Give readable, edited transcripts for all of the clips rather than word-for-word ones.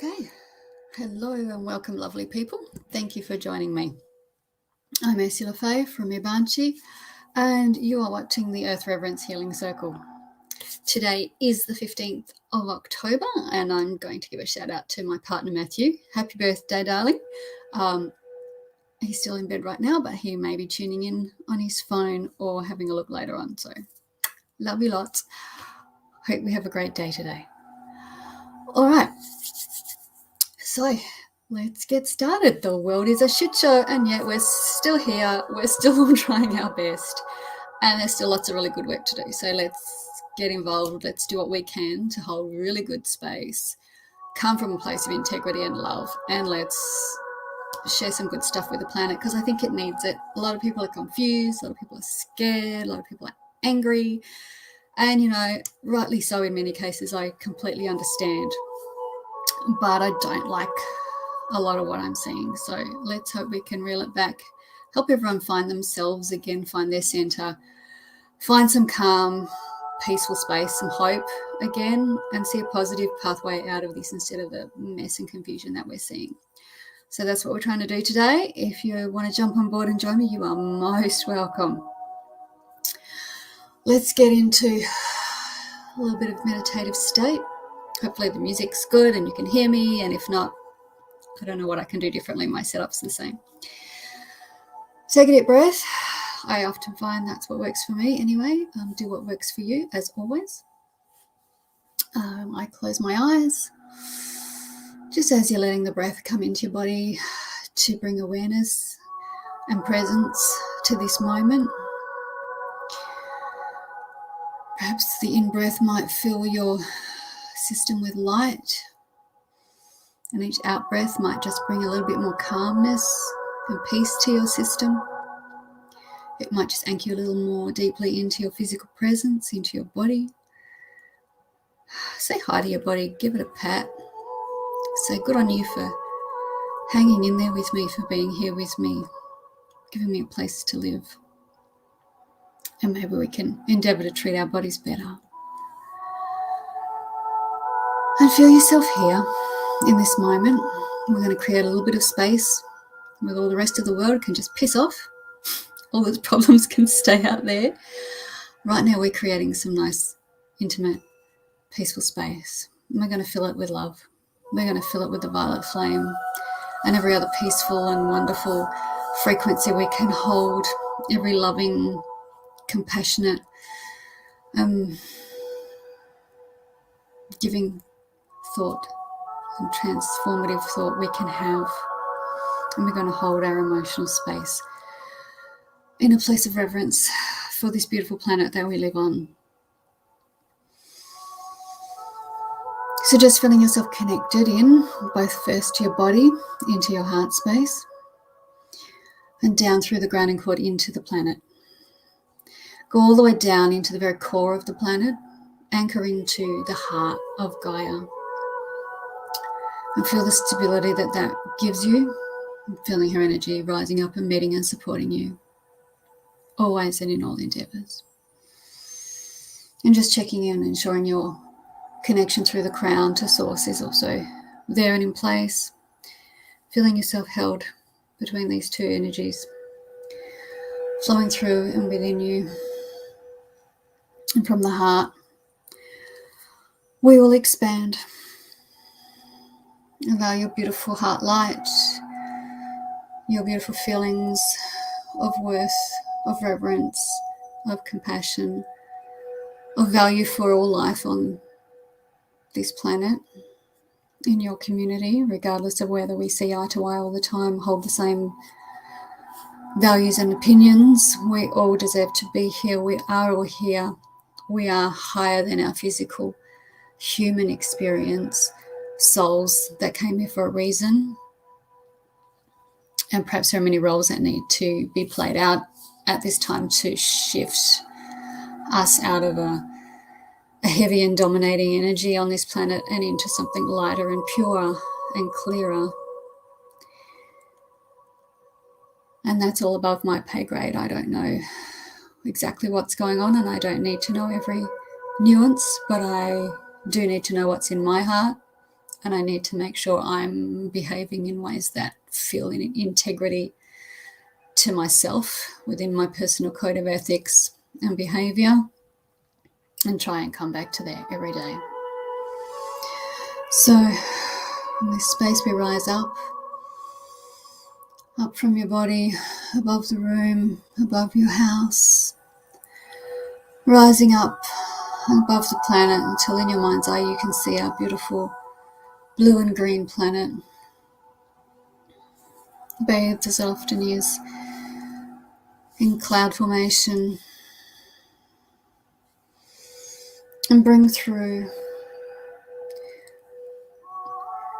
Okay, hello and welcome, lovely people. Thank you for joining me. I'm Ursula Faye from EBANSHI, and you are watching the Earth Reverence Healing Circle. Today is the 15th of October, and I'm going to give a shout out to my partner Matthew. Happy birthday, darling. He's still in bed right now, but he may be tuning in on his phone or having a look later on. So, love you lots. Hope we have a great day today. All right. So let's get started. The world is a shit show, and yet we're still here. We're still all trying our best, and there's still lots of really good work to do. So let's get involved. Let's do what we can to hold really good space, come from a place of integrity and love, and let's share some good stuff with the planet, because I think it needs it. A lot of people are confused. A lot of people are scared. A lot of people are angry, and rightly so in many cases. I completely understand. But I don't like a lot of what I'm seeing. So let's hope we can reel it back, help everyone find themselves again, find their center, find some calm, peaceful space, some hope again, and see a positive pathway out of this instead of the mess and confusion that we're seeing. So that's what we're trying to do today. If you want to jump on board and join me, you are most welcome. Let's get into a little bit of meditative state. Hopefully the music's good and you can hear me, and if not, I don't know what I can do differently. My setup's the same. Take a deep breath. I often find that's what works for me anyway. Do what works for you, as always. I close my eyes, just as you're letting the breath come into your body to bring awareness and presence to this moment. Perhaps the in-breath might fill your system with light, and each out-breath might just bring a little bit more calmness and peace to your system. It might just anchor you a little more deeply into your physical presence, into your body. Say hi to your body, give it a pat. Say good on you for hanging in there with me, for being here with me, giving me a place to live. And maybe we can endeavour to treat our bodies better. And feel yourself here in this moment. We're going to create a little bit of space where all the rest of the world can just piss off. All those problems can stay out there. Right now we're creating some nice, intimate, peaceful space. And we're going to fill it with love. We're going to fill it with the violet flame and every other peaceful and wonderful frequency we can hold. Every loving, compassionate, giving thought and transformative thought we can have. And we're going to hold our emotional space in a place of reverence for this beautiful planet that we live on. So just feeling yourself connected in, both first to your body, into your heart space, and down through the grounding cord into the planet. Go all the way down into the very core of the planet, anchor into the heart of Gaia. And feel the stability that gives you, feeling her energy rising up and meeting and supporting you, always and in all endeavours. And just checking in, ensuring your connection through the crown to source is also there and in place. Feeling yourself held between these two energies, flowing through and within you. And from the heart, we will expand. Allow your beautiful heart light, your beautiful feelings of worth, of reverence, of compassion, of value for all life on this planet, in your community, regardless of whether we see eye to eye all the time, hold the same values and opinions. We all deserve to be here. We are all here. We are higher than our physical human experience, souls that came here for a reason. And perhaps there are many roles that need to be played out at this time to shift us out of a heavy and dominating energy on this planet and into something lighter and purer and clearer. And that's all above my pay grade. I don't know exactly what's going on, and I don't need to know every nuance, but I do need to know what's in my heart and I need to make sure I'm behaving in ways that feel in integrity to myself within my personal code of ethics and behavior, and try and come back to that every day. So in this space we rise up from your body, above the room, above your house, rising up above the planet until in your mind's eye you can see our beautiful blue and green planet, bathed as it often is in cloud formation, and bring through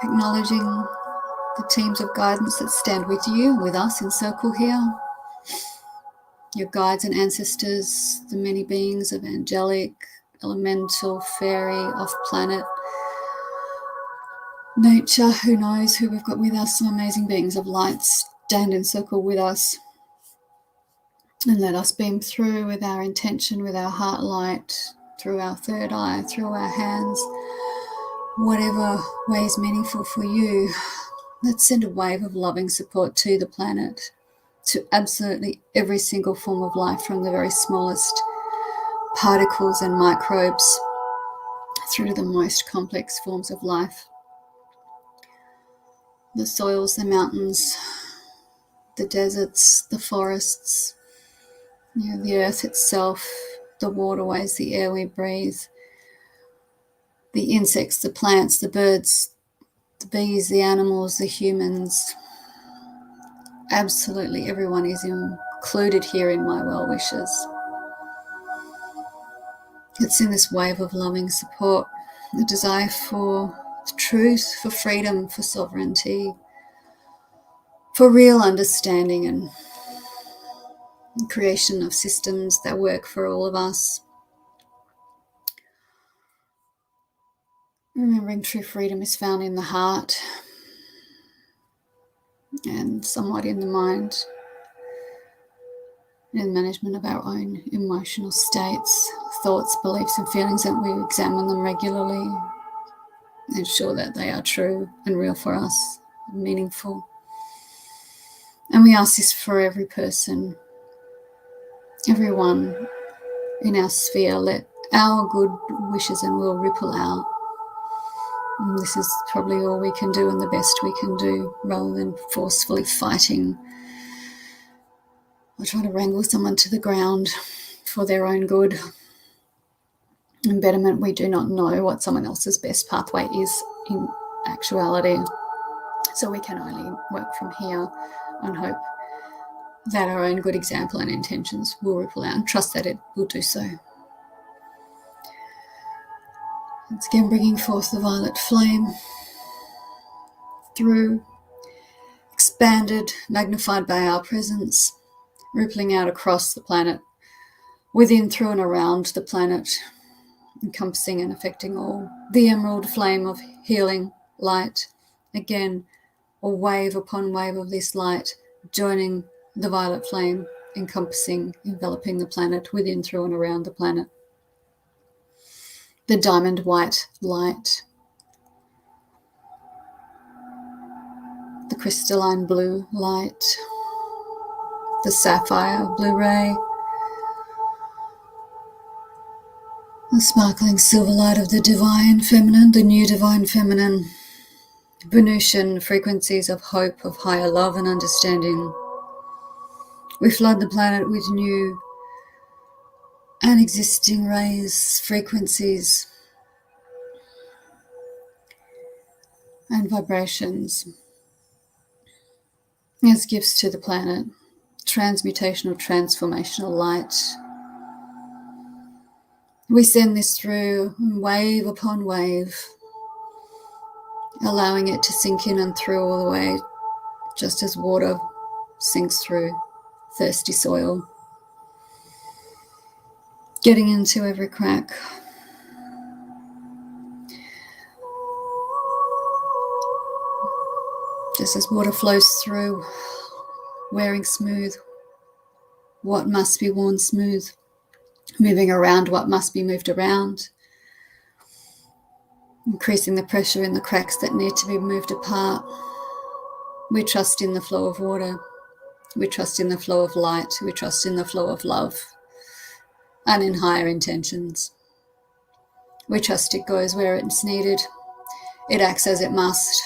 acknowledging the teams of guidance that stand with you, with us in circle here, your guides and ancestors, the many beings of angelic, elemental, fairy, off-planet nature, who knows who we've got with us. Some amazing beings of light stand in circle with us, and let us beam through with our intention, with our heart light, through our third eye, through our hands, whatever way is meaningful for you. Let's send a wave of loving support to the planet, to absolutely every single form of life, from the very smallest particles and microbes through to the most complex forms of life. The soils, the mountains, the deserts, the forests, the earth itself, the waterways, the air we breathe, the insects, the plants, the birds, the bees, the animals, the humans. Absolutely everyone is included here in my well wishes. It's in this wave of loving support, the desire for truth, for freedom, for sovereignty, for real understanding and creation of systems that work for all of us. Remembering true freedom is found in the heart and somewhat in the mind, in the management of our own emotional states, thoughts, beliefs and feelings, that we examine them regularly, ensure that they are true and real for us, meaningful. And we ask this for every person, everyone in our sphere. Let our good wishes and will ripple out. And this is probably all we can do and the best we can do, rather than forcefully fighting or trying to wrangle someone to the ground for their own good and betterment. We do not know what someone else's best pathway is in actuality. So we can only work from here and hope that our own good example and intentions will ripple out, and trust that it will do so. Once again, bringing forth the violet flame through, expanded, magnified by our presence, rippling out across the planet, within, through and around the planet, encompassing and affecting all. The emerald flame of healing light, again, a wave upon wave of this light, joining the violet flame, encompassing, enveloping the planet, within, through and around the planet. The diamond white light, the crystalline blue light, the sapphire blue ray, the sparkling silver light of the divine feminine, the new divine feminine, Venusian frequencies of hope, of higher love and understanding. We flood the planet with new and existing rays, frequencies and vibrations as gifts to the planet, transmutational, transformational light. We send this through wave upon wave, allowing it to sink in and through all the way, just as water sinks through thirsty soil, getting into every crack. Just as water flows through, wearing smooth what must be worn smooth, moving around what must be moved around. increasing the pressure in the cracks that need to be moved apart. We trust in the flow of water. We trust in the flow of light. We trust in the flow of love and in higher intentions. We trust it goes where it's needed. It acts as it must.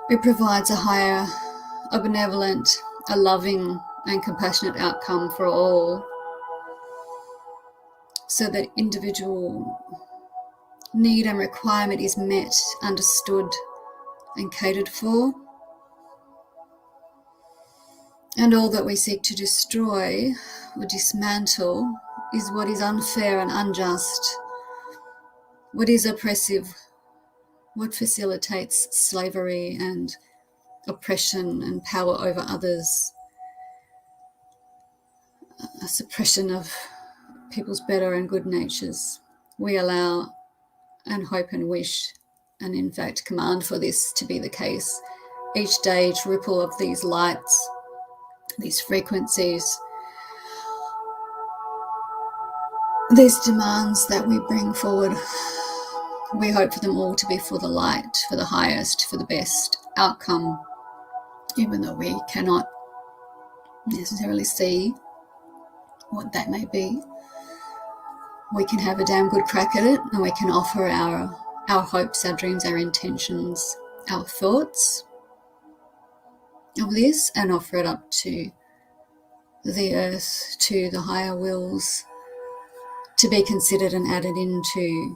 It provides a higher, a benevolent, a loving and compassionate outcome for all, so that individual need and requirement is met, understood and catered for. And all that we seek to destroy or dismantle is what is unfair and unjust, what is oppressive, what facilitates slavery and oppression and power over others, a suppression of people's better and good natures. We allow and hope and wish and in fact command for this to be the case. Each day, each ripple of these lights, these frequencies, these demands that we bring forward, we hope for them all to be for the light, for the highest, for the best outcome, even though we cannot necessarily see what that may be. We can have a damn good crack at it, and we can offer our hopes, our dreams, our intentions, our thoughts of this, and offer it up to the earth, to the higher wills, to be considered and added into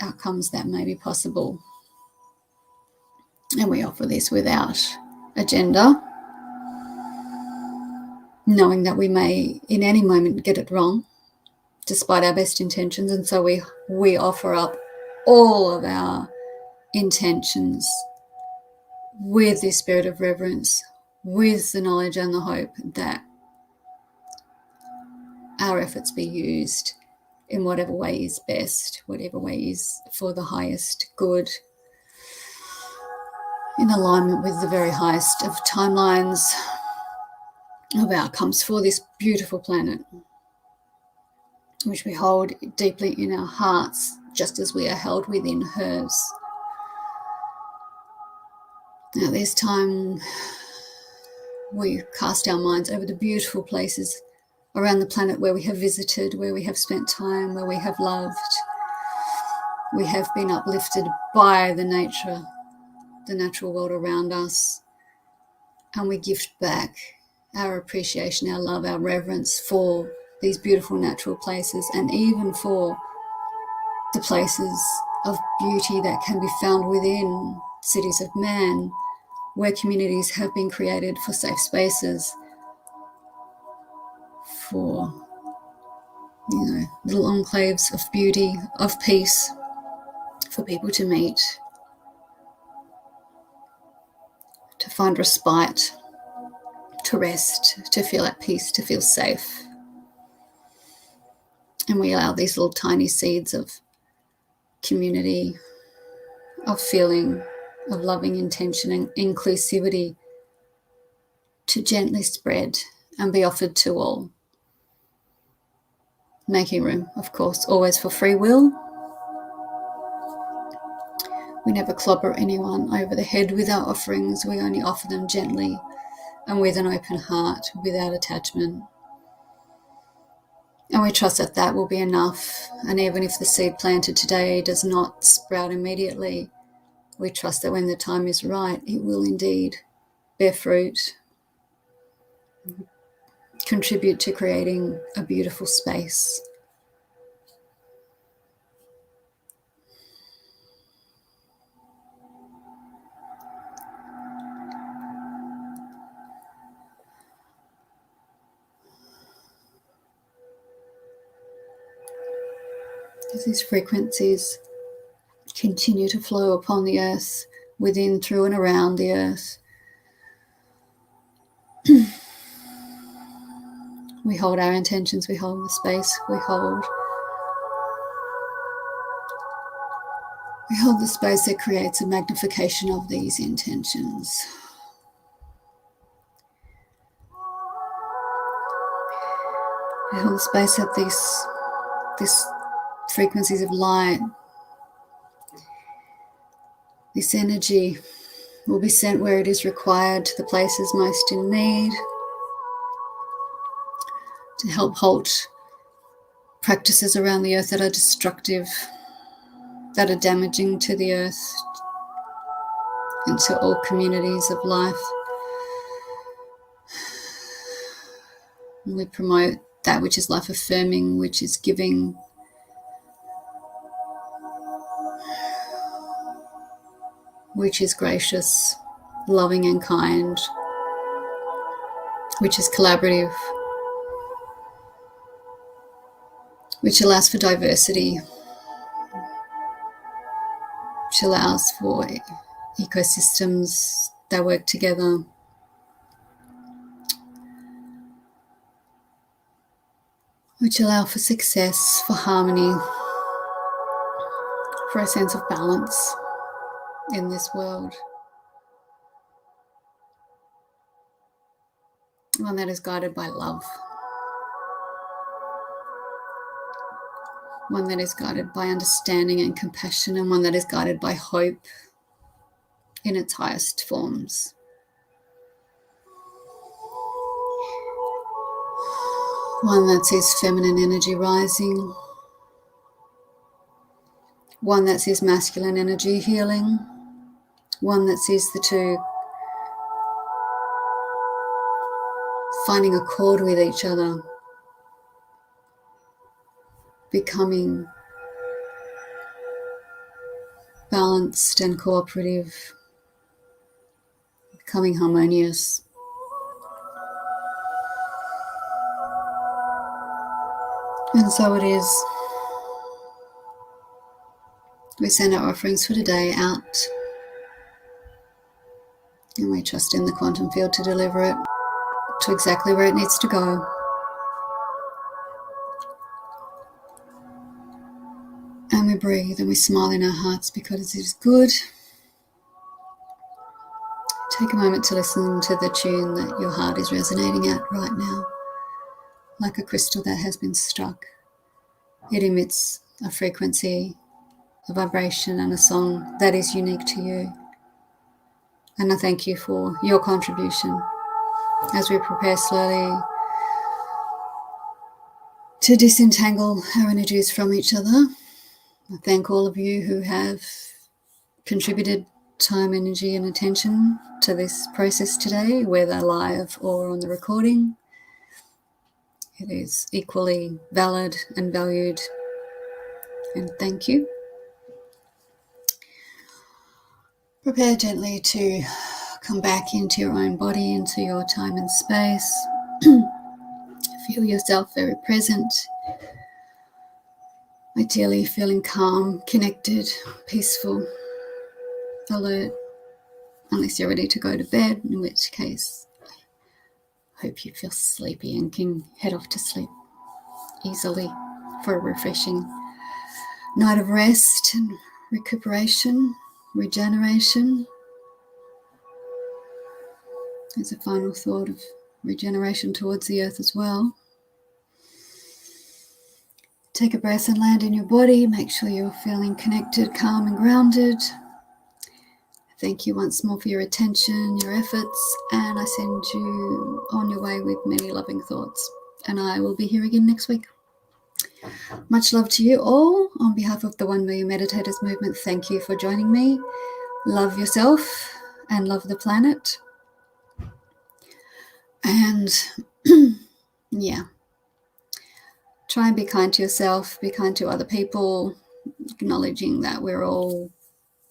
outcomes that may be possible. And we offer this without agenda, knowing that we may in any moment get it wrong, despite our best intentions. And so we offer up all of our intentions with this spirit of reverence, with the knowledge and the hope that our efforts be used in whatever way is best, whatever way is for the highest good, in alignment with the very highest of timelines of outcomes for this beautiful planet, which we hold deeply in our hearts, just as we are held within hers. Now, this time we cast our minds over the beautiful places around the planet where we have visited, where we have spent time, where we have loved. We have been uplifted by the nature, the natural world around us, and we gift back our appreciation, our love, our reverence for these beautiful natural places, and even for the places of beauty that can be found within cities of man, where communities have been created for safe spaces, for little enclaves of beauty, of peace, for people to meet, to find respite, to rest, to feel at peace, to feel safe. And we allow these little tiny seeds of community, of feeling, of loving intention and inclusivity to gently spread and be offered to all. Making room, of course, always for free will. We never clobber anyone over the head with our offerings. We only offer them gently and with an open heart, without attachment. And we trust that that will be enough. And even if the seed planted today does not sprout immediately, we trust that when the time is right, it will indeed bear fruit, contribute to creating a beautiful space. As these frequencies continue to flow upon the earth, within, through and around the earth, we hold our intentions, we hold the space, we hold the space that creates a magnification of these intentions. We hold the space that this frequencies of light. This energy will be sent where it is required, to the places most in need, to help halt practices around the earth that are destructive, that are damaging to the earth and to all communities of life. And we promote that which is life affirming, which is giving, which is gracious, loving and kind, which is collaborative, which allows for diversity, which allows for ecosystems that work together, which allow for success, for harmony, for a sense of balance in this world. One that is guided by love. One that is guided by understanding and compassion, and one that is guided by hope in its highest forms. One that sees feminine energy rising. One that sees masculine energy healing. One that sees the two finding accord with each other, becoming balanced and cooperative, becoming harmonious. And so it is. We send our offerings for today out, and we trust in the quantum field to deliver it to exactly where it needs to go. And we breathe and we smile in our hearts because it is good. Take a moment to listen to the tune that your heart is resonating at right now. Like a crystal that has been struck, it emits a frequency, a vibration and a song that is unique to you. And I thank you for your contribution as we prepare slowly to disentangle our energies from each other. I thank all of you who have contributed time, energy and attention to this process today, whether live or on the recording. It is equally valid and valued, and thank you. Prepare gently to come back into your own body, into your time and space. Feel yourself very present, ideally feeling calm, connected, peaceful, alert, unless you're ready to go to bed, in which case I hope you feel sleepy and can head off to sleep easily for a refreshing night of rest and recuperation, regeneration. There's a final thought of regeneration towards the earth as well. Take a breath and land in your body. Make sure you're feeling connected, calm and grounded. Thank you once more for your attention, your efforts, and I send you on your way with many loving thoughts. And I will be here again next week. Much love to you all. On behalf of the 1 Million Meditators Movement, thank you for joining me. Love yourself and love the planet. And yeah, try and be kind to yourself, be kind to other people, acknowledging that we're all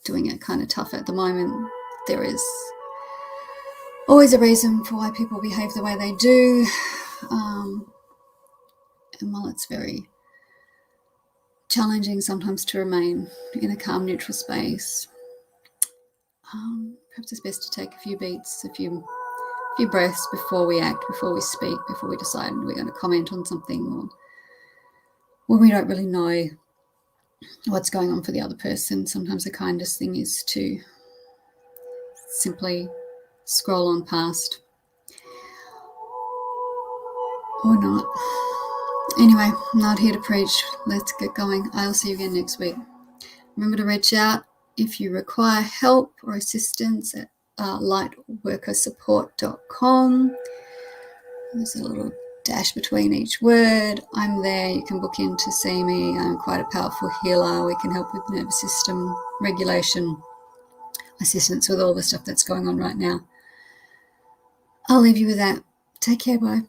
doing it kind of tough at the moment. There is always a reason for why people behave the way they do. And while it's very challenging sometimes to remain in a calm, neutral space, perhaps it's best to take a few beats, a few breaths before we act, before we speak, before we decide we're going to comment on something, or when we don't really know what's going on for the other person. Sometimes the kindest thing is to simply scroll on past or not. Anyway, I'm not here to preach. Let's get going. I'll see you again next week. Remember to reach out if you require help or assistance at lightworkersupport.com. There's a little dash between each word. I'm there. You can book in to see me. I'm quite a powerful healer. We can help with nervous system regulation, assistance with all the stuff that's going on right now. I'll leave you with that. Take care. Bye.